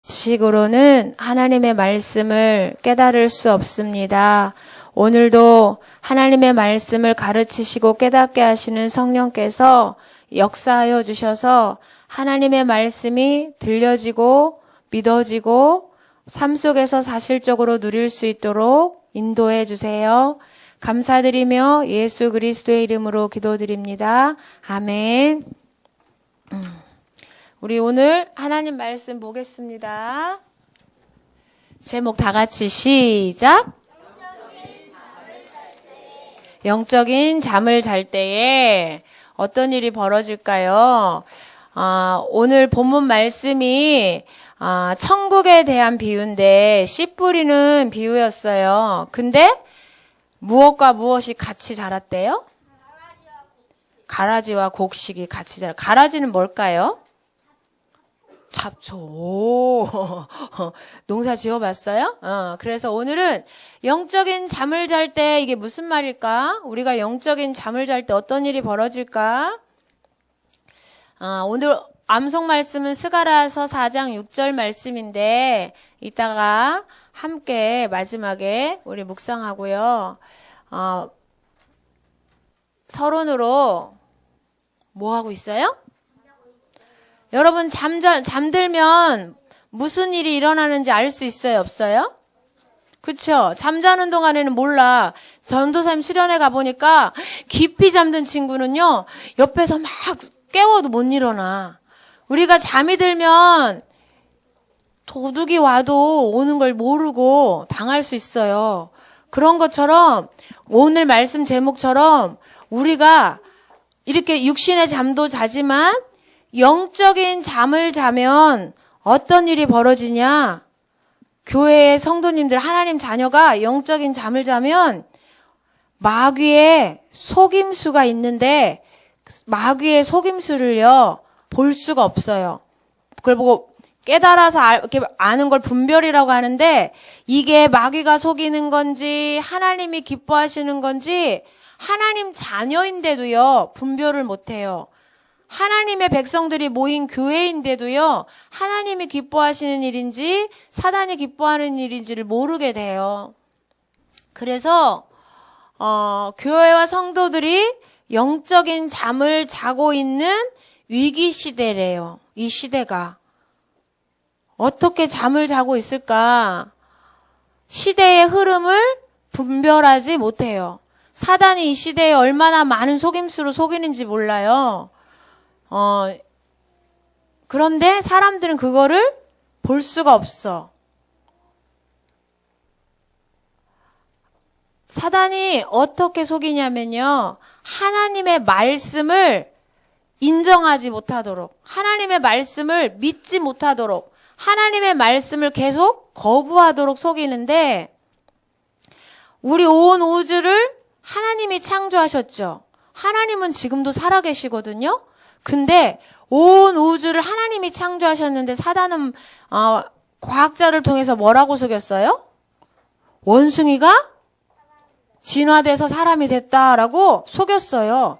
식으로는 하나님의 말씀을 깨달을 수 없습니다. 오늘도 하나님의 말씀을 가르치시고 깨닫게 하시는 성령께서 역사하여 주셔서 하나님의 말씀이 들려지고 믿어지고 삶 속에서 사실적으로 누릴 수 있도록 인도해 주세요. 감사드리며 예수 그리스도의 이름으로 기도드립니다. 아멘. 우리 오늘 하나님 말씀 보겠습니다. 제목 다 같이 시작. 영적인 잠을 잘 때에 어떤 일이 벌어질까요? 오늘 본문 말씀이 천국에 대한 비유인데 씨 뿌리는 비유였어요. 근데 무엇과 무엇이 같이 자랐대요? 가라지와 곡식이 같이 자라. 가라지는 뭘까요? 잡초. 오. 농사 지어봤어요? 그래서 오늘은 영적인 잠을 잘 때 이게 무슨 말일까? 우리가 영적인 잠을 잘 때 어떤 일이 벌어질까? 오늘 암송 말씀은 스가랴서 4장 6절 말씀인데 이따가 함께 마지막에 우리 묵상하고요. 서론으로 뭐 하고 있어요? 여러분 잠들면 무슨 일이 일어나는지 알 수 있어요? 없어요? 그쵸? 잠자는 동안에는 몰라. 전도사님 수련회 가보니까 깊이 잠든 친구는요. 옆에서 막 깨워도 못 일어나. 우리가 잠이 들면 도둑이 와도 오는 걸 모르고 당할 수 있어요. 그런 것처럼 오늘 말씀 제목처럼 우리가 이렇게 육신의 잠도 자지만 영적인 잠을 자면 어떤 일이 벌어지냐? 교회의 성도님들, 하나님 자녀가 영적인 잠을 자면 마귀의 속임수가 있는데 마귀의 속임수를요, 볼 수가 없어요. 그걸 보고 깨달아서 이렇게 아는 걸 분별이라고 하는데 이게 마귀가 속이는 건지 하나님이 기뻐하시는 건지 하나님 자녀인데도요, 분별을 못해요. 하나님의 백성들이 모인 교회인데도요, 하나님이 기뻐하시는 일인지 사단이 기뻐하는 일인지를 모르게 돼요. 그래서 교회와 성도들이 영적인 잠을 자고 있는 위기 시대래요. 이 시대가. 어떻게 잠을 자고 있을까? 시대의 흐름을 분별하지 못해요. 사단이 이 시대에 얼마나 많은 속임수로 속이는지 몰라요. 그런데 사람들은 그거를 볼 수가 없어. 사단이 어떻게 속이냐면요. 하나님의 말씀을 인정하지 못하도록, 하나님의 말씀을 믿지 못하도록, 하나님의 말씀을 계속 거부하도록 속이는데 우리 온 우주를 하나님이 창조하셨죠. 하나님은 지금도 살아계시거든요. 근데 온 우주를 하나님이 창조하셨는데 사단은 과학자를 통해서 뭐라고 속였어요? 원숭이가 진화돼서 사람이 됐다라고 속였어요.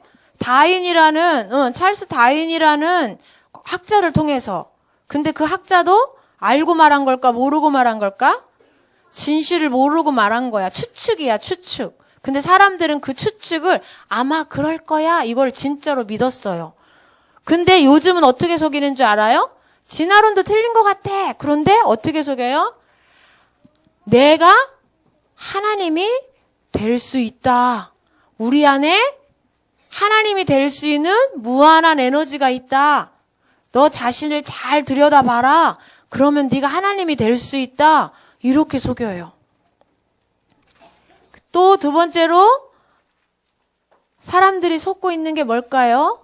찰스 다윈이라는 학자를 통해서. 근데 그 학자도 알고 말한 걸까 모르고 말한 걸까? 진실을 모르고 말한 거야. 추측이야, 추측. 근데 사람들은 그 추측을 아마 그럴 거야 이걸 진짜로 믿었어요. 근데 요즘은 어떻게 속이는 줄 알아요? 진화론도 틀린 것 같아. 그런데 어떻게 속여요? 내가 하나님이 될 수 있다. 우리 안에 하나님이 될 수 있는 무한한 에너지가 있다. 너 자신을 잘 들여다봐라. 그러면 네가 하나님이 될 수 있다. 이렇게 속여요. 또 두 번째로 사람들이 속고 있는 게 뭘까요?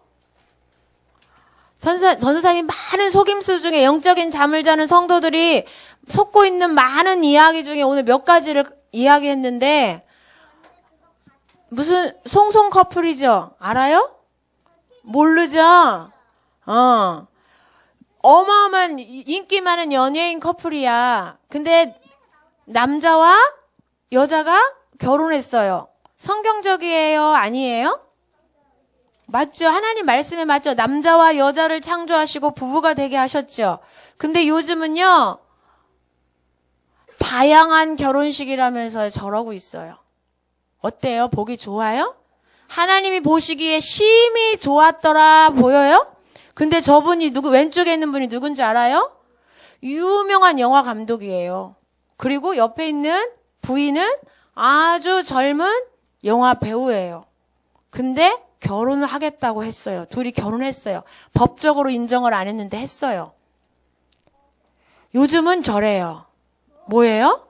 전도사님 많은 속임수 중에 영적인 잠을 자는 성도들이 속고 있는 많은 이야기 중에 오늘 몇 가지를 이야기했는데 무슨 송송 커플이죠? 알아요? 모르죠? 어마어마한 인기 많은 연예인 커플이야. 근데 남자와 여자가 결혼했어요. 성경적이에요? 아니에요? 맞죠? 하나님 말씀에 맞죠? 남자와 여자를 창조하시고 부부가 되게 하셨죠. 근데 요즘은요, 다양한 결혼식이라면서 저러고 있어요. 어때요? 보기 좋아요? 하나님이 보시기에 심히 좋았더라 보여요? 근데 저분이 왼쪽에 있는 분이 누군지 알아요? 유명한 영화 감독이에요. 그리고 옆에 있는 부인은 아주 젊은 영화 배우예요. 근데 결혼을 하겠다고 했어요. 둘이 결혼했어요. 법적으로 인정을 안 했는데 했어요. 요즘은 저래요. 뭐예요?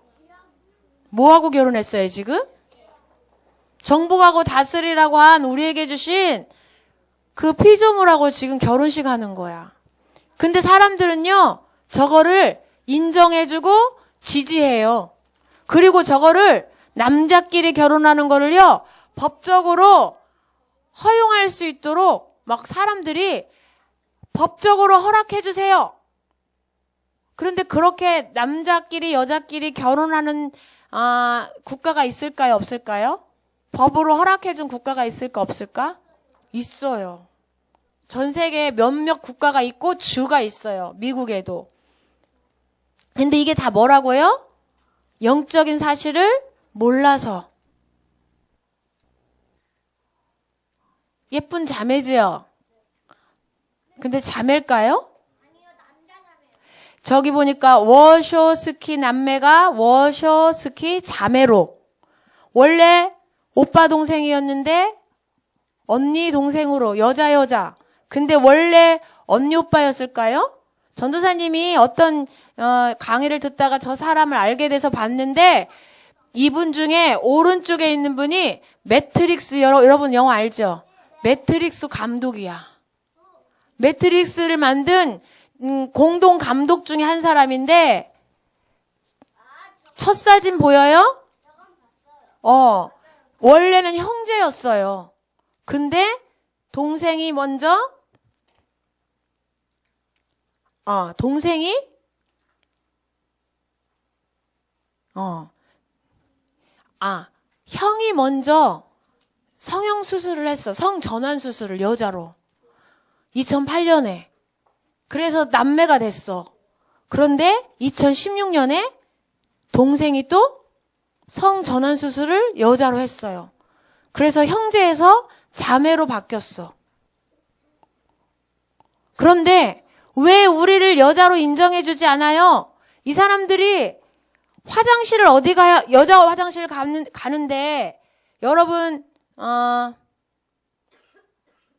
뭐하고 결혼했어요, 지금? 정복하고 다스리라고 한 우리에게 주신 그 피조물하고 지금 결혼식 하는 거야. 근데 사람들은요, 저거를 인정해주고 지지해요. 그리고 저거를 남자끼리 결혼하는 거를요, 법적으로 허용할 수 있도록 막 사람들이 법적으로 허락해주세요. 그런데 그렇게 남자끼리 여자끼리 결혼하는 국가가 있을까요? 없을까요? 법으로 허락해준 국가가 있을까? 없을까? 있어요. 전 세계에 몇몇 국가가 있고 주가 있어요. 미국에도. 근데 이게 다 뭐라고요? 영적인 사실을 몰라서. 예쁜 자매지요? 근데 자매일까요? 저기 보니까 워쇼스키 남매가 워쇼스키 자매로. 원래 오빠 동생이었는데 언니 동생으로 여자. 근데 원래 언니 오빠였을까요? 전도사님이 어떤 강의를 듣다가 저 사람을 알게 돼서 봤는데 이분 중에 오른쪽에 있는 분이 매트릭스 여러분 영화 알죠? 매트릭스 감독이야. 매트릭스를 만든 공동 감독 중에 한 사람인데 첫 사진 보여요? 원래는 형제였어요. 근데 동생이 먼저 형이 먼저 성형 수술을 했어. 성전환 수술을 여자로. 2008년에. 그래서 남매가 됐어. 그런데 2016년에 동생이 또 성전환 수술을 여자로 했어요. 그래서 형제에서 자매로 바뀌었어. 그런데 왜 우리를 여자로 인정해주지 않아요? 이 사람들이 화장실을 어디 가야, 여자 화장실 가는데, 여러분,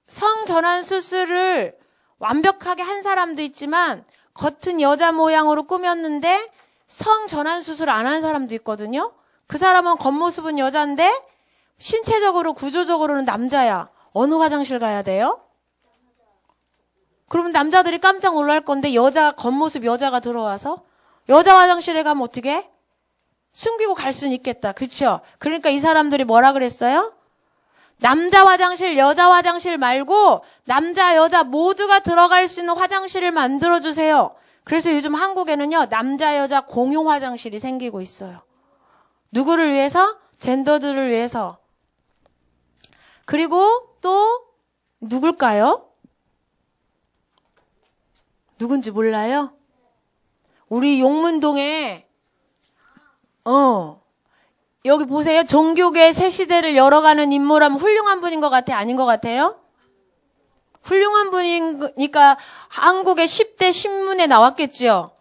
성전환 수술을 완벽하게 한 사람도 있지만, 겉은 여자 모양으로 꾸몄는데, 성전환 수술 안 한 사람도 있거든요? 그 사람은 겉모습은 여자인데, 신체적으로, 구조적으로는 남자야. 어느 화장실 가야 돼요? 그러면 남자들이 깜짝 놀랄 건데, 겉모습 여자가 들어와서, 여자 화장실에 가면 어떻게 해? 숨기고 갈 수는 있겠다. 그쵸? 그러니까 이 사람들이 뭐라 그랬어요? 남자 화장실, 여자 화장실 말고 남자, 여자 모두가 들어갈 수 있는 화장실을 만들어주세요. 그래서 요즘 한국에는요, 남자, 여자 공용 화장실이 생기고 있어요. 누구를 위해서? 젠더들을 위해서. 그리고 또 누굴까요? 누군지 몰라요? 우리 용문동에 여기 보세요. 종교계 새 시대를 열어가는 인물하면 훌륭한 분인 것 같아? 아닌 것 같아요? 훌륭한 분이니까 한국의 10대 신문에 나왔겠지요?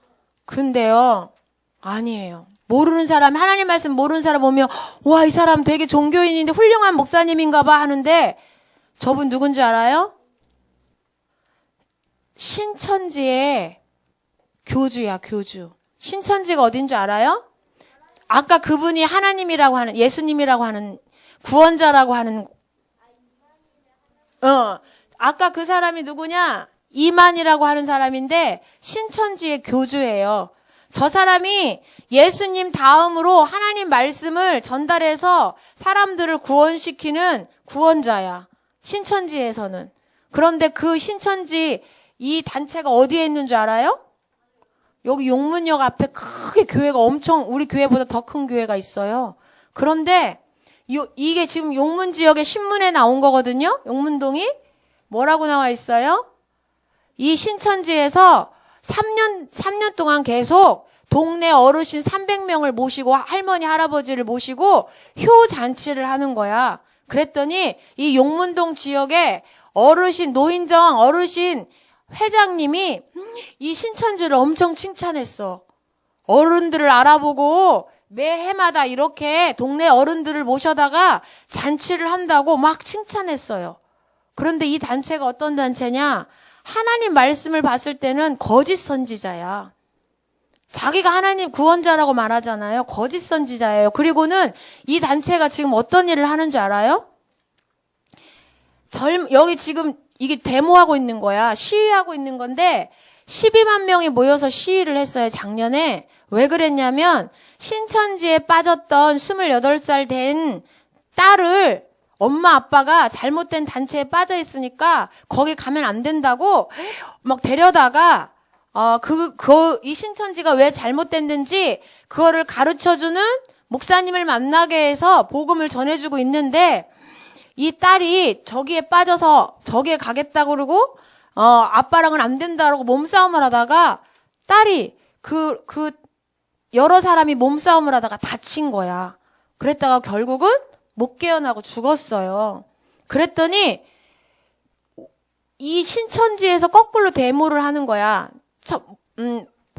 근데요, 아니에요. 모르는 사람, 하나님 말씀 모르는 사람 보면, 와, 이 사람 되게 종교인인데 훌륭한 목사님인가 봐 하는데, 저분 누군지 알아요? 신천지의 교주야, 교주. 신천지가 어딘지 알아요? 아까 그분이 하나님이라고 하는, 예수님이라고 하는, 구원자라고 하는, 아까 그 사람이 누구냐? 이만이라고 하는 사람인데, 신천지의 교주예요. 저 사람이 예수님 다음으로 하나님 말씀을 전달해서 사람들을 구원시키는 구원자야. 신천지에서는. 그런데 그 신천지 이 단체가 어디에 있는 줄 알아요? 여기 용문역 앞에 크게 교회가 엄청 우리 교회보다 더 큰 교회가 있어요. 그런데 이게 지금 용문 지역의 신문에 나온 거거든요. 용문동이 뭐라고 나와 있어요? 이 신천지에서 3년 동안 계속 동네 어르신 300명을 모시고 할머니 할아버지를 모시고 효잔치를 하는 거야. 그랬더니 이 용문동 지역에 어르신 노인정 어르신 회장님이 이 신천지를 엄청 칭찬했어. 어른들을 알아보고 매해마다 이렇게 동네 어른들을 모셔다가 잔치를 한다고 막 칭찬했어요. 그런데 이 단체가 어떤 단체냐? 하나님 말씀을 봤을 때는 거짓 선지자야. 자기가 하나님 구원자라고 말하잖아요. 거짓 선지자예요. 그리고는 이 단체가 지금 어떤 일을 하는 줄 알아요? 여기 지금 이게 데모하고 있는 거야. 시위하고 있는 건데 12만 명이 모여서 시위를 했어요. 작년에. 왜 그랬냐면 신천지에 빠졌던 28살 된 딸을 엄마 아빠가 잘못된 단체에 빠져 있으니까 거기 가면 안 된다고 막 데려다가 이 신천지가 왜 잘못됐는지 그거를 가르쳐주는 목사님을 만나게 해서 복음을 전해주고 있는데 이 딸이 저기에 빠져서 저기에 가겠다고 그러고 아빠랑은 안 된다고 몸싸움을 하다가 딸이 여러 사람이 몸싸움을 하다가 다친 거야. 그랬다가 결국은 못 깨어나고 죽었어요. 그랬더니 이 신천지에서 거꾸로 데모를 하는 거야.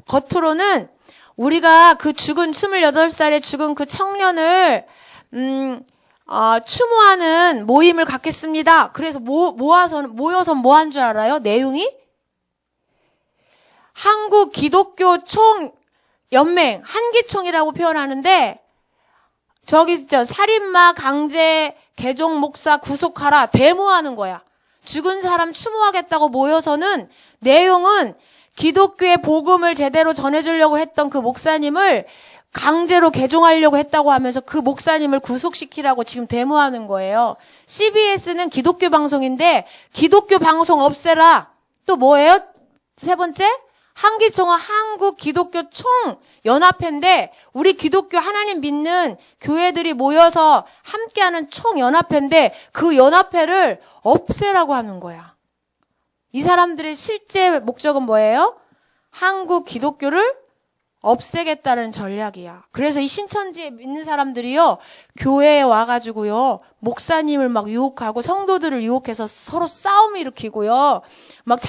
겉으로는 우리가 그 죽은 28살에 죽은 그 청년을 추모하는 모임을 갖겠습니다. 그래서 모여서 뭐 한 줄 알아요? 내용이? 한국 기독교 총 연맹, 한기총이라고 표현하는데 저기 살인마 강제 개종 목사 구속하라 데모하는 거야. 죽은 사람 추모하겠다고 모여서는 내용은 기독교의 복음을 제대로 전해주려고 했던 그 목사님을 강제로 개종하려고 했다고 하면서 그 목사님을 구속시키라고 지금 데모하는 거예요. CBS는 기독교 방송인데 기독교 방송 없애라. 또 뭐예요? 세 번째? 한기총은 한국 기독교 총 연합회인데 우리 기독교 하나님 믿는 교회들이 모여서 함께하는 총 연합회인데 그 연합회를 없애라고 하는 거야. 이 사람들의 실제 목적은 뭐예요? 한국 기독교를 없애겠다는 전략이야. 그래서 이 신천지에 믿는 사람들이요, 교회에 와가지고요, 목사님을 막 유혹하고 성도들을 유혹해서 서로 싸움 일으키고요, 막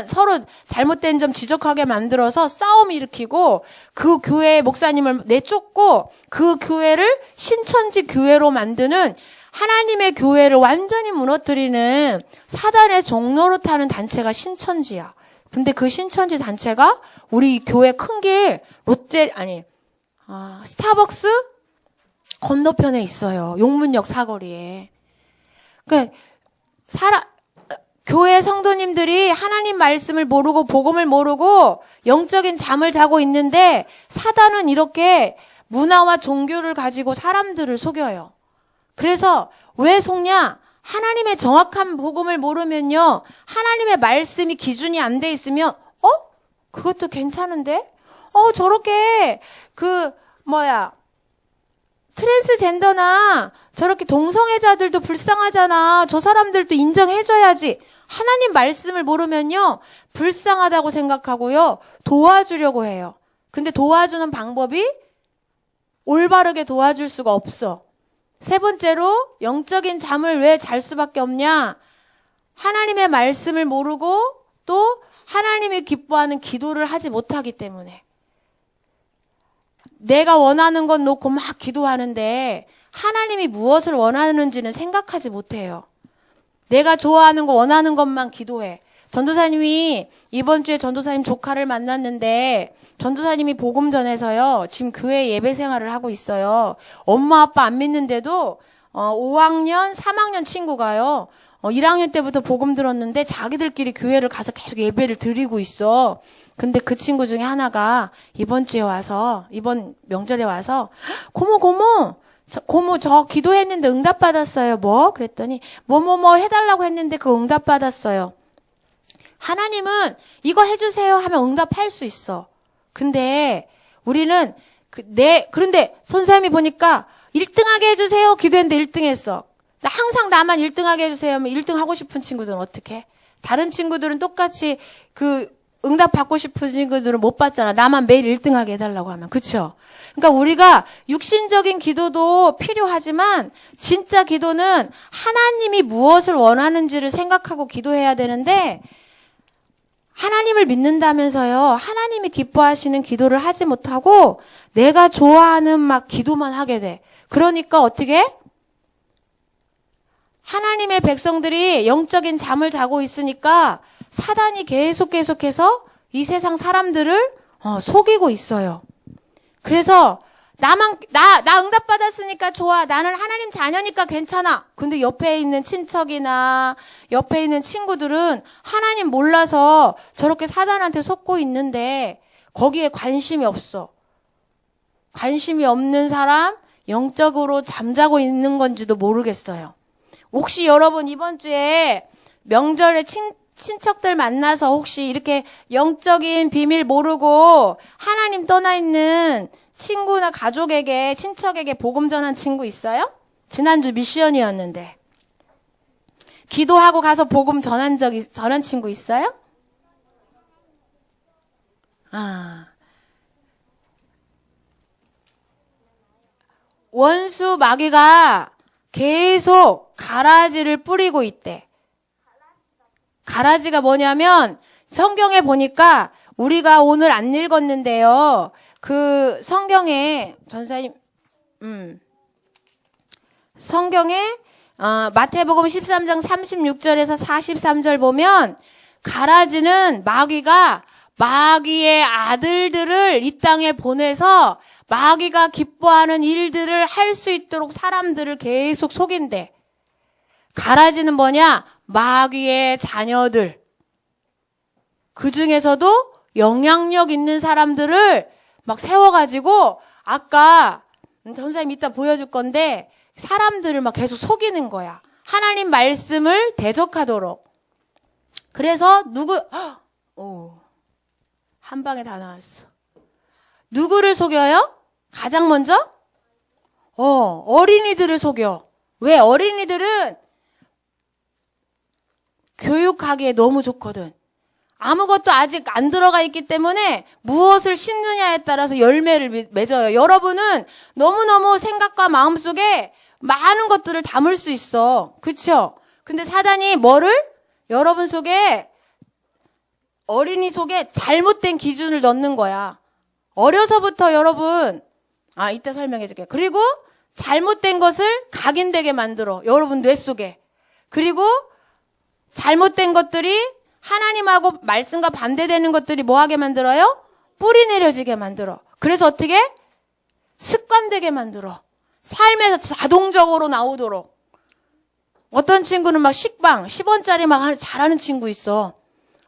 서로 잘못된 점 지적하게 만들어서 싸움 일으키고, 그 교회의 목사님을 내쫓고, 그 교회를 신천지 교회로 만드는 하나님의 교회를 완전히 무너뜨리는 사단의 종노릇하는 단체가 신천지야. 근데 그 신천지 단체가 우리 교회 큰 길 스타벅스 건너편에 있어요. 용문역 사거리에. 그러니까 교회 성도님들이 하나님 말씀을 모르고 복음을 모르고 영적인 잠을 자고 있는데 사단은 이렇게 문화와 종교를 가지고 사람들을 속여요. 그래서 왜 속냐? 하나님의 정확한 복음을 모르면요, 하나님의 말씀이 기준이 안 돼 있으면 그것도 괜찮은데? 저렇게 트랜스젠더나 저렇게 동성애자들도 불쌍하잖아. 저 사람들도 인정해줘야지. 하나님 말씀을 모르면요, 불쌍하다고 생각하고요, 도와주려고 해요. 근데 도와주는 방법이 올바르게 도와줄 수가 없어. 세 번째로, 영적인 잠을 왜 잘 수밖에 없냐? 하나님의 말씀을 모르고 또 하나님이 기뻐하는 기도를 하지 못하기 때문에. 내가 원하는 건 놓고 막 기도하는데 하나님이 무엇을 원하는지는 생각하지 못해요. 내가 좋아하는 거 원하는 것만 기도해. 전도사님이 이번 주에 전도사님 조카를 만났는데 전도사님이 복음 전해서요, 지금 교회 예배 생활을 하고 있어요. 엄마 아빠 안 믿는데도 5학년 3학년 친구가요, 1학년 때부터 복음 들었는데 자기들끼리 교회를 가서 계속 예배를 드리고 있어. 근데 그 친구 중에 하나가 이번 명절에 와서 고모 저 기도했는데 응답받았어요. 뭐? 그랬더니 뭐 해달라고 했는데 그 응답받았어요. 하나님은 이거 해주세요 하면 응답할 수 있어. 근데 우리는 그런데 선생님이 보니까 1등하게 해주세요 기도했는데 1등 했어. 항상 나만 1등하게 해주세요 하면 1등 하고 싶은 친구들은 어떻게 해? 다른 친구들은 똑같이 응답 받고 싶은 친구들은 못 받잖아. 나만 매일 1등하게 해달라고 하면. 그쵸? 그러니까 우리가 육신적인 기도도 필요하지만 진짜 기도는 하나님이 무엇을 원하는지를 생각하고 기도해야 되는데 하나님을 믿는다면서요. 하나님이 기뻐하시는 기도를 하지 못하고 내가 좋아하는 막 기도만 하게 돼. 그러니까 어떻게? 하나님의 백성들이 영적인 잠을 자고 있으니까 사단이 계속해서 이 세상 사람들을 속이고 있어요. 그래서 나 응답받았으니까 좋아. 나는 하나님 자녀니까 괜찮아. 근데 옆에 있는 친척이나 옆에 있는 친구들은 하나님 몰라서 저렇게 사단한테 속고 있는데 거기에 관심이 없어. 관심이 없는 사람 영적으로 잠자고 있는 건지도 모르겠어요. 혹시 여러분 이번 주에 명절에 친척들 만나서 혹시 이렇게 영적인 비밀 모르고 하나님 떠나 있는 친구나 가족에게, 친척에게 복음 전한 친구 있어요? 지난주 미션이었는데. 기도하고 가서 복음 전한 친구 있어요? 원수 마귀가 계속 가라지를 뿌리고 있대. 가라지가 뭐냐면 성경에 보니까 우리가 오늘 안 읽었는데요. 그 성경에 전사님 성경에 마태복음 13장 36절에서 43절 보면 가라지는 마귀가 마귀의 아들들을 이 땅에 보내서 마귀가 기뻐하는 일들을 할 수 있도록 사람들을 계속 속인대. 가라지는 뭐냐? 마귀의 자녀들. 그 중에서도 영향력 있는 사람들을 막 세워가지고 아까 전사님 이따 보여줄 건데 사람들을 막 계속 속이는 거야. 하나님 말씀을 대적하도록. 그래서 한 방에 다 나왔어. 누구를 속여요? 가장 먼저? 어린이들을 속여. 왜? 어린이들은 교육하기에 너무 좋거든. 아무것도 아직 안 들어가 있기 때문에 무엇을 심느냐에 따라서 열매를 맺어요. 여러분은 너무너무 생각과 마음속에 많은 것들을 담을 수 있어. 그쵸? 근데 사단이 뭐를? 여러분 속에, 어린이 속에 잘못된 기준을 넣는 거야. 어려서부터 여러분, 이따 설명해 줄게요. 그리고 잘못된 것을 각인되게 만들어. 여러분 뇌 속에. 그리고 잘못된 것들이 하나님하고 말씀과 반대되는 것들이 뭐하게 만들어요? 뿌리 내려지게 만들어. 그래서 어떻게? 습관되게 만들어. 삶에서 자동적으로 나오도록. 어떤 친구는 막 식빵 10원짜리 막 잘하는 친구 있어.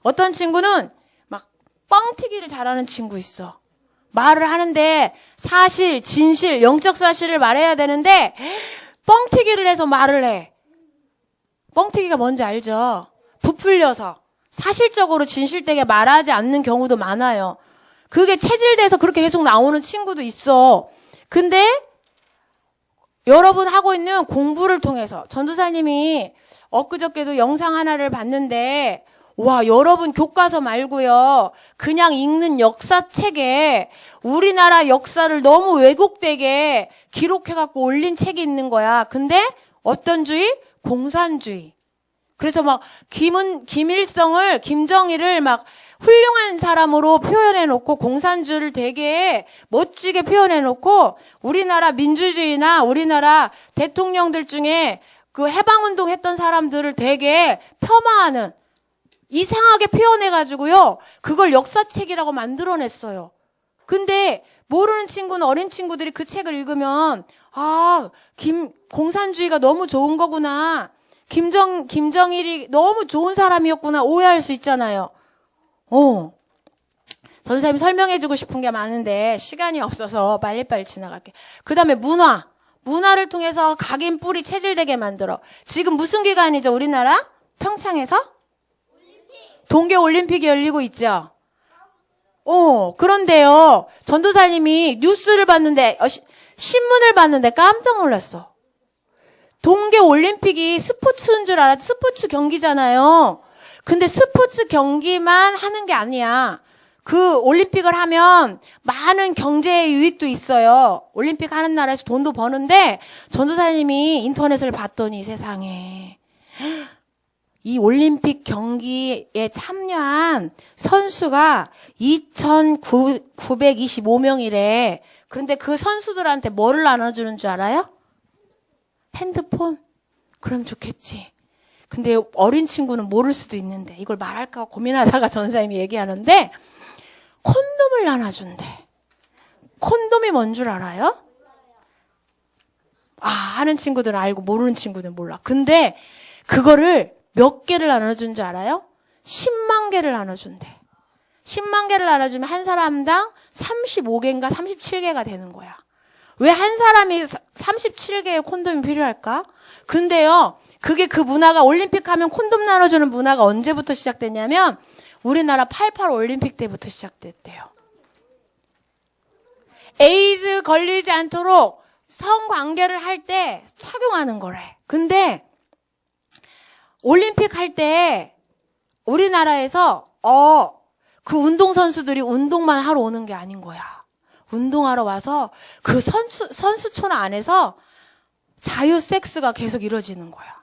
어떤 친구는 막 뻥튀기를 잘하는 친구 있어. 말을 하는데 사실, 진실, 영적 사실을 말해야 되는데 뻥튀기를 해서 말을 해. 뻥튀기가 뭔지 알죠? 부풀려서 사실적으로 진실되게 말하지 않는 경우도 많아요. 그게 체질돼서 그렇게 계속 나오는 친구도 있어. 근데 여러분 하고 있는 공부를 통해서 전도사님이 엊그저께도 영상 하나를 봤는데 와, 여러분 교과서 말고요. 그냥 읽는 역사책에 우리나라 역사를 너무 왜곡되게 기록해갖고 올린 책이 있는 거야. 근데 어떤 주의? 공산주의. 그래서 막 김일성을, 김정일을 막 훌륭한 사람으로 표현해놓고 공산주의를 되게 멋지게 표현해놓고 우리나라 민주주의나 우리나라 대통령들 중에 그 해방운동 했던 사람들을 되게 폄하하는 이상하게 표현해가지고요. 그걸 역사책이라고 만들어냈어요. 근데 모르는 친구는 어린 친구들이 그 책을 읽으면 공산주의가 너무 좋은 거구나. 김정일이 너무 좋은 사람이었구나 오해할 수 있잖아요. 전사님이 설명해주고 싶은 게 많은데 시간이 없어서 빨리빨리 지나갈게. 그 다음에 문화를 통해서 각인 뿌리 체질되게 만들어. 지금 무슨 기간이죠? 우리나라? 평창에서? 동계올림픽이 열리고 있죠? 그런데요. 전도사님이 뉴스를 봤는데 신문을 봤는데 깜짝 놀랐어. 동계올림픽이 스포츠인 줄 알았지. 스포츠 경기잖아요. 근데 스포츠 경기만 하는 게 아니야. 그 올림픽을 하면 많은 경제 유익도 있어요. 올림픽 하는 나라에서 돈도 버는데 전도사님이 인터넷을 봤더니 세상에 이 올림픽 경기에 참여한 선수가 2,925명이래. 그런데 그 선수들한테 뭐를 나눠주는 줄 알아요? 핸드폰? 그럼 좋겠지. 근데 어린 친구는 모를 수도 있는데 이걸 말할까 고민하다가 전사님이 얘기하는데 콘돔을 나눠준대. 콘돔이 뭔 줄 알아요? 하는 친구들은 알고 모르는 친구들은 몰라. 근데 그거를 몇 개를 나눠준 줄 알아요? 10만 개를 나눠준대. 10만 개를 나눠주면 한 사람당 35개인가 37개가 되는 거야. 왜 한 사람이 37개의 콘돔이 필요할까? 근데요, 그게 그 문화가 올림픽 하면 콘돔 나눠주는 문화가 언제부터 시작됐냐면 우리나라 88 올림픽 때부터 시작됐대요. 에이즈 걸리지 않도록 성관계를 할 때 착용하는 거래. 근데 올림픽 할 때 우리나라에서 그 운동선수들이 운동만 하러 오는 게 아닌 거야. 운동하러 와서 그 선수촌 안에서 자유 섹스가 계속 이루어지는 거야.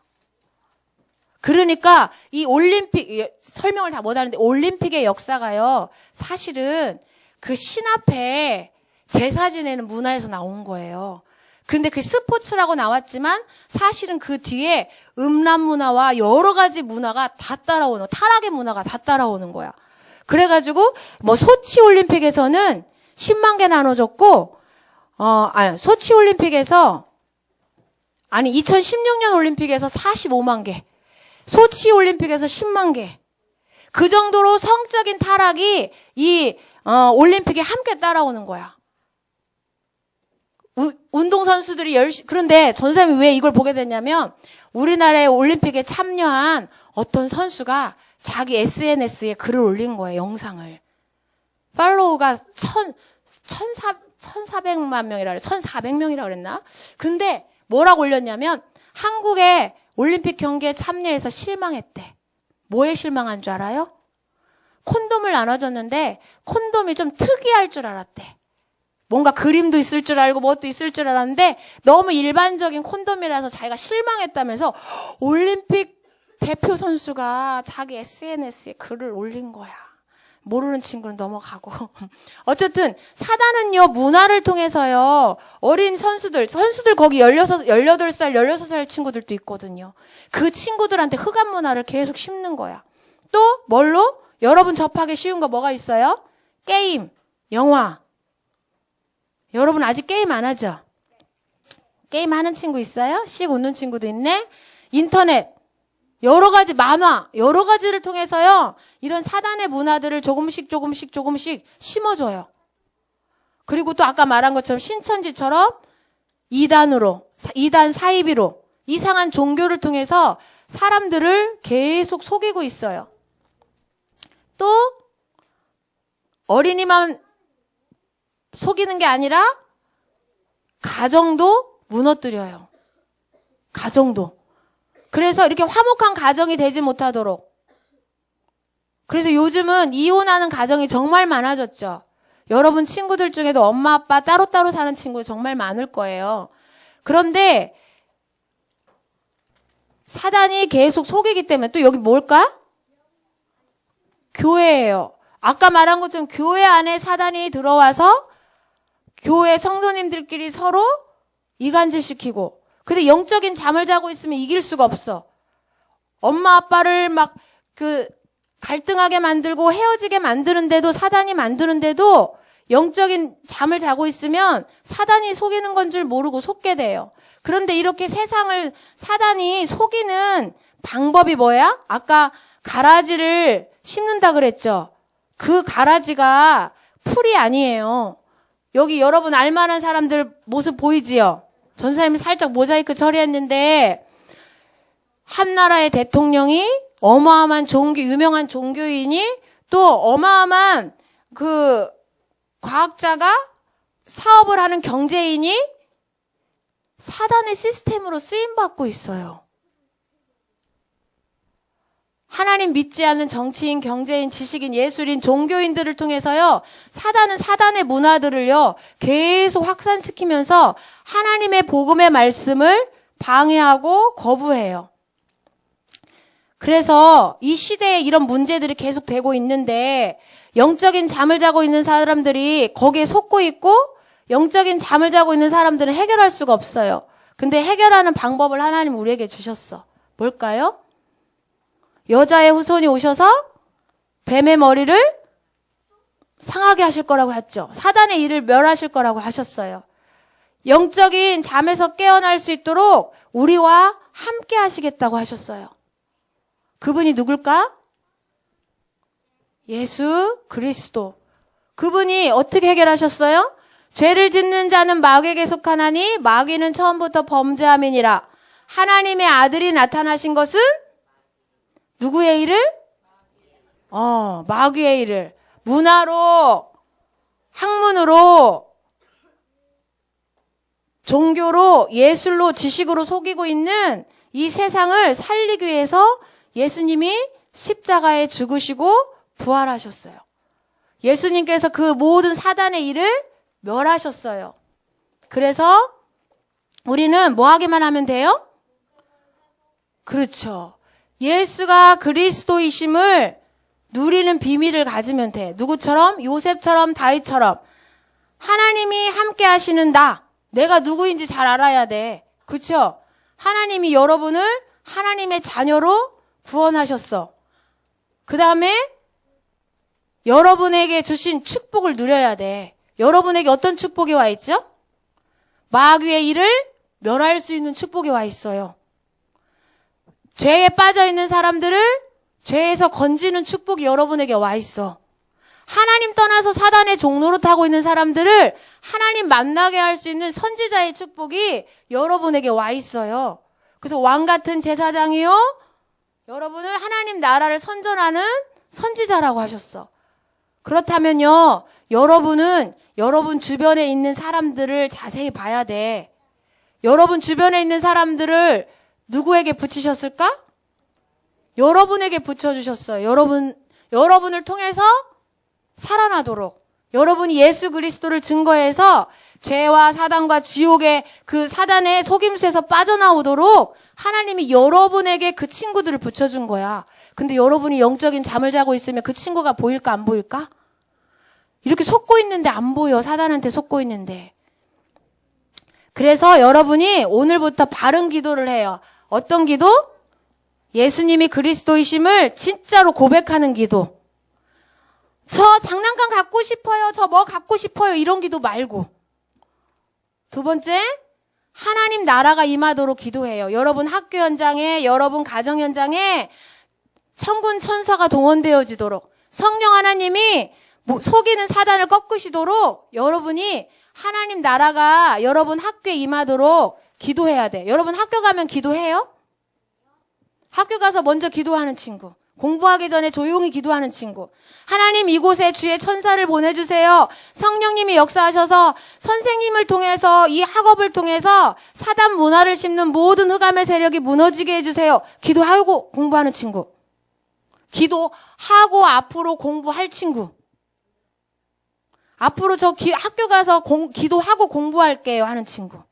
그러니까 이 올림픽, 설명을 다 못하는데 올림픽의 역사가요, 사실은 그 신 앞에 제사 지내는 문화에서 나온 거예요. 근데 그 스포츠라고 나왔지만 사실은 그 뒤에 음란 문화와 여러 가지 문화가 다 따라오는, 타락의 문화가 다 따라오는 거야. 그래가지고 뭐 소치 올림픽에서는 10만 개 나눠줬고, 소치 올림픽에서 2016년 올림픽에서 45만 개, 소치 올림픽에서 10만 개. 그 정도로 성적인 타락이 이 올림픽에 함께 따라오는 거야. 운동선수들이 그런데 전사님이 왜 이걸 보게 됐냐면 우리나라의 올림픽에 참여한 어떤 선수가 자기 SNS에 글을 올린 거예요, 영상을. 팔로우가 1,400만 명이라 그래. 1,400명이라 그랬나? 근데 뭐라고 올렸냐면 한국의 올림픽 경기에 참여해서 실망했대. 뭐에 실망한 줄 알아요? 콘돔을 나눠줬는데 콘돔이 좀 특이할 줄 알았대. 뭔가 그림도 있을 줄 알고 뭣도 있을 줄 알았는데 너무 일반적인 콘돔이라서 자기가 실망했다면서 올림픽 대표 선수가 자기 SNS에 글을 올린 거야. 모르는 친구는 넘어가고. 어쨌든 사단은요, 문화를 통해서요, 어린 선수들 거기 18살, 16살 친구들도 있거든요. 그 친구들한테 흑암 문화를 계속 심는 거야. 또 뭘로? 여러분 접하기 쉬운 거 뭐가 있어요? 게임, 영화. 여러분 아직 게임 안 하죠? 게임 하는 친구 있어요? 씩 웃는 친구도 있네? 인터넷, 여러 가지 만화, 여러 가지를 통해서요, 이런 사단의 문화들을 조금씩 심어줘요. 그리고 또 아까 말한 것처럼 신천지처럼 이단 사이비로 이상한 종교를 통해서 사람들을 계속 속이고 있어요. 또 어린이만 속이는 게 아니라 가정도 무너뜨려요. 가정도. 그래서 이렇게 화목한 가정이 되지 못하도록. 그래서 요즘은 이혼하는 가정이 정말 많아졌죠. 여러분 친구들 중에도 엄마 아빠 따로따로 사는 친구 정말 많을 거예요. 그런데 사단이 계속 속이기 때문에 또 여기 뭘까? 교회예요. 아까 말한 것처럼 교회 안에 사단이 들어와서 교회 성도님들끼리 서로 이간질시키고, 근데 영적인 잠을 자고 있으면 이길 수가 없어. 엄마 아빠를 막 갈등하게 만들고 헤어지게 만드는데도, 사단이 만드는데도 영적인 잠을 자고 있으면 사단이 속이는 건 줄 모르고 속게 돼요. 그런데 이렇게 세상을 사단이 속이는 방법이 뭐야? 아까 가라지를 심는다 그랬죠? 그 가라지가 풀이 아니에요. 여기 여러분 알만한 사람들 모습 보이지요? 전사님이 살짝 모자이크 처리했는데, 한 나라의 대통령이, 어마어마한 유명한 종교인이, 또 어마어마한 과학자가, 사업을 하는 경제인이 사단의 시스템으로 쓰임받고 있어요. 하나님 믿지 않는 정치인, 경제인, 지식인, 예술인, 종교인들을 통해서요, 사단은 사단의 문화들을요, 계속 확산시키면서 하나님의 복음의 말씀을 방해하고 거부해요. 그래서 이 시대에 이런 문제들이 계속 되고 있는데, 영적인 잠을 자고 있는 사람들이 거기에 속고 있고, 영적인 잠을 자고 있는 사람들은 해결할 수가 없어요. 근데 해결하는 방법을 하나님 우리에게 주셨어. 뭘까요? 여자의 후손이 오셔서 뱀의 머리를 상하게 하실 거라고 했죠. 사단의 일을 멸하실 거라고 하셨어요. 영적인 잠에서 깨어날 수 있도록 우리와 함께 하시겠다고 하셨어요. 그분이 누굴까? 예수 그리스도. 그분이 어떻게 해결하셨어요? 죄를 짓는 자는 마귀에게 속하나니 마귀는 처음부터 범죄함이니라. 하나님의 아들이 나타나신 것은 누구의 일을? 마귀의 일을. 문화로, 학문으로, 종교로, 예술로, 지식으로 속이고 있는 이 세상을 살리기 위해서 예수님이 십자가에 죽으시고 부활하셨어요. 예수님께서 그 모든 사단의 일을 멸하셨어요. 그래서 우리는 뭐 하기만 하면 돼요? 그렇죠. 예수가 그리스도이심을 누리는 비밀을 가지면 돼. 누구처럼? 요셉처럼, 다윗처럼. 하나님이 함께 하시는 내가 누구인지 잘 알아야 돼. 그렇죠? 하나님이 여러분을 하나님의 자녀로 구원하셨어. 그 다음에 여러분에게 주신 축복을 누려야 돼. 여러분에게 어떤 축복이 와 있죠? 마귀의 일을 멸할 수 있는 축복이 와 있어요. 죄에 빠져 있는 사람들을 죄에서 건지는 축복이 여러분에게 와 있어. 하나님 떠나서 사단의 종노릇 하고 있는 사람들을 하나님 만나게 할 수 있는 선지자의 축복이 여러분에게 와 있어요. 그래서 왕 같은 제사장이요, 여러분을 하나님 나라를 선전하는 선지자라고 하셨어. 그렇다면요, 여러분은 여러분 주변에 있는 사람들을 자세히 봐야 돼. 여러분 주변에 있는 사람들을 누구에게 붙이셨을까? 여러분에게 붙여주셨어요. 여러분을 통해서 살아나도록. 여러분이 예수 그리스도를 증거해서 죄와 사단과 지옥의 그 사단의 속임수에서 빠져나오도록 하나님이 여러분에게 그 친구들을 붙여준 거야. 근데 여러분이 영적인 잠을 자고 있으면 그 친구가 보일까 안 보일까? 이렇게 속고 있는데 안 보여. 사단한테 속고 있는데. 그래서 여러분이 오늘부터 바른 기도를 해요. 어떤 기도? 예수님이 그리스도이심을 진짜로 고백하는 기도. 저 장난감 갖고 싶어요. 저 뭐 갖고 싶어요. 이런 기도 말고. 두 번째, 하나님 나라가 임하도록 기도해요. 여러분 학교 현장에, 여러분 가정 현장에 천군 천사가 동원되어지도록, 성령 하나님이 속이는 사단을 꺾으시도록 여러분이 하나님 나라가 여러분 학교에 임하도록 기도해야 돼. 여러분 학교 가면 기도해요? 학교 가서 먼저 기도하는 친구. 공부하기 전에 조용히 기도하는 친구. 하나님 이곳에 주의 천사를 보내주세요. 성령님이 역사하셔서 선생님을 통해서 이 학업을 통해서 사단 문화를 심는 모든 흑암의 세력이 무너지게 해주세요. 기도하고 공부하는 친구. 기도하고 앞으로 공부할 친구. 앞으로 저 학교 가서 기도하고 공부할게요 하는 친구.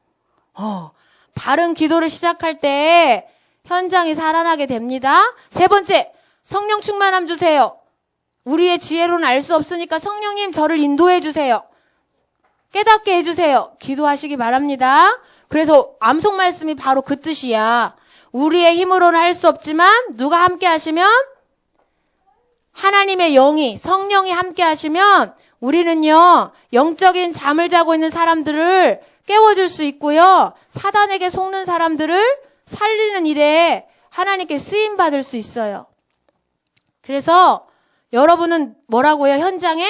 바른 기도를 시작할 때 현장이 살아나게 됩니다. 세 번째, 성령 충만함 주세요. 우리의 지혜로는 알 수 없으니까 성령님 저를 인도해 주세요. 깨닫게 해주세요. 기도하시기 바랍니다. 그래서 암송 말씀이 바로 그 뜻이야. 우리의 힘으로는 할 수 없지만 누가 함께 하시면? 하나님의 영이, 성령이 함께 하시면 우리는요, 영적인 잠을 자고 있는 사람들을 깨워줄 수 있고요, 사단에게 속는 사람들을 살리는 일에 하나님께 쓰임받을 수 있어요. 그래서 여러분은 뭐라고요? 현장에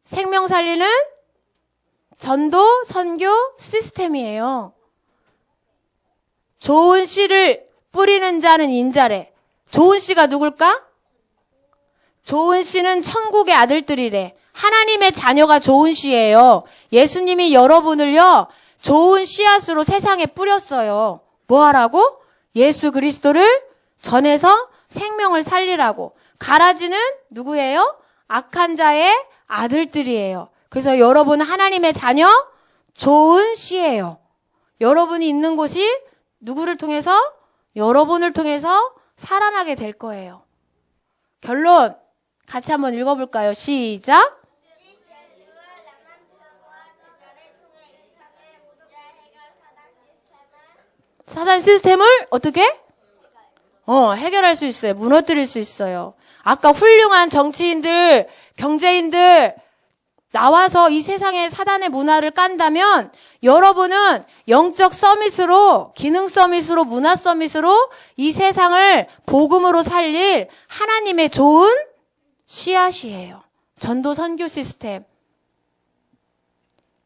생명 살리는 전도, 선교 시스템이에요. 좋은 씨를 뿌리는 자는 인자래. 좋은 씨가 누굴까? 좋은 씨는 천국의 아들들이래. 하나님의 자녀가 좋은 씨예요. 예수님이 여러분을요, 좋은 씨앗으로 세상에 뿌렸어요. 뭐 하라고? 예수 그리스도를 전해서 생명을 살리라고. 가라지는 누구예요? 악한 자의 아들들이에요. 그래서 여러분 하나님의 자녀, 좋은 씨예요. 여러분이 있는 곳이 누구를 통해서? 여러분을 통해서 살아나게 될 거예요. 결론 같이 한번 읽어볼까요? 시작. 사단 시스템을 어떻게? 해결할 수 있어요. 무너뜨릴 수 있어요. 아까 훌륭한 정치인들, 경제인들 나와서 이 세상의 사단의 문화를 깐다면 여러분은 영적 서밋으로, 기능 서밋으로, 문화 서밋으로 이 세상을 복음으로 살릴 하나님의 좋은 씨앗이에요. 전도 선교 시스템.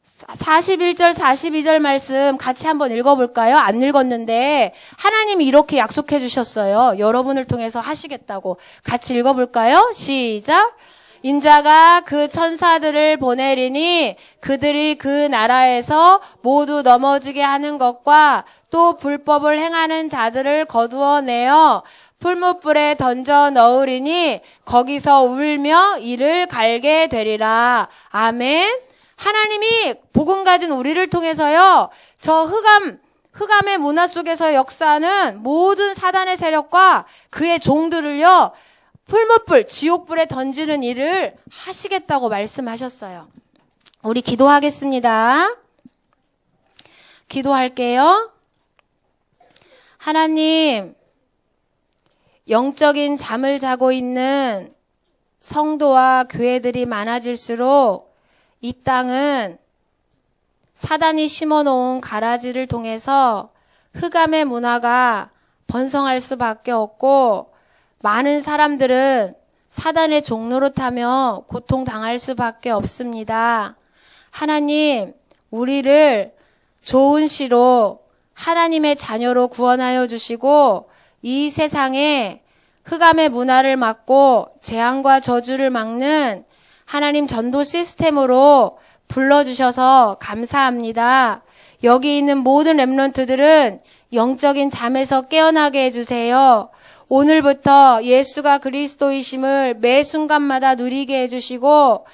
41절, 42절 말씀 같이 한번 읽어볼까요? 안 읽었는데 하나님이 이렇게 약속해 주셨어요. 여러분을 통해서 하시겠다고. 같이 읽어볼까요? 시작. 인자가 그 천사들을 보내리니 그들이 그 나라에서 모두 넘어지게 하는 것과 또 불법을 행하는 자들을 거두어내어 풀무불에 던져 넣으리니 거기서 울며 이를 갈게 되리라. 아멘. 하나님이 복음 가진 우리를 통해서요, 저 흑암의 문화 속에서 역사하는 모든 사단의 세력과 그의 종들을요, 풀무불, 지옥불에 던지는 일을 하시겠다고 말씀하셨어요. 우리 기도하겠습니다. 기도할게요. 하나님, 영적인 잠을 자고 있는 성도와 교회들이 많아질수록 이 땅은 사단이 심어놓은 가라지를 통해서 흑암의 문화가 번성할 수밖에 없고 많은 사람들은 사단의 종로로 타며 고통당할 수밖에 없습니다. 하나님, 우리를 좋은 씨로 하나님의 자녀로 구원하여 주시고 이 세상에 흑암의 문화를 막고 재앙과 저주를 막는 하나님 전도 시스템으로 불러주셔서 감사합니다. 여기 있는 모든 렘넌트들은 영적인 잠에서 깨어나게 해주세요. 오늘부터 예수가 그리스도이심을 매 순간마다 누리게 해주시고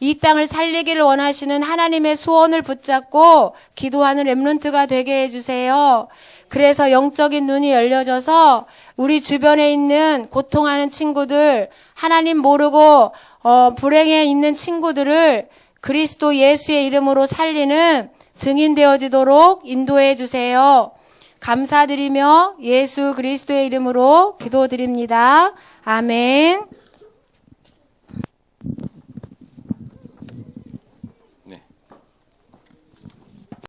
이 땅을 살리기를 원하시는 하나님의 소원을 붙잡고 기도하는 렘넌트가 되게 해주세요. 그래서 영적인 눈이 열려져서 우리 주변에 있는 고통하는 친구들, 하나님 모르고 불행에 있는 친구들을 그리스도 예수의 이름으로 살리는 증인 되어지도록 인도해 주세요. 감사드리며 예수 그리스도의 이름으로 기도드립니다. 아멘.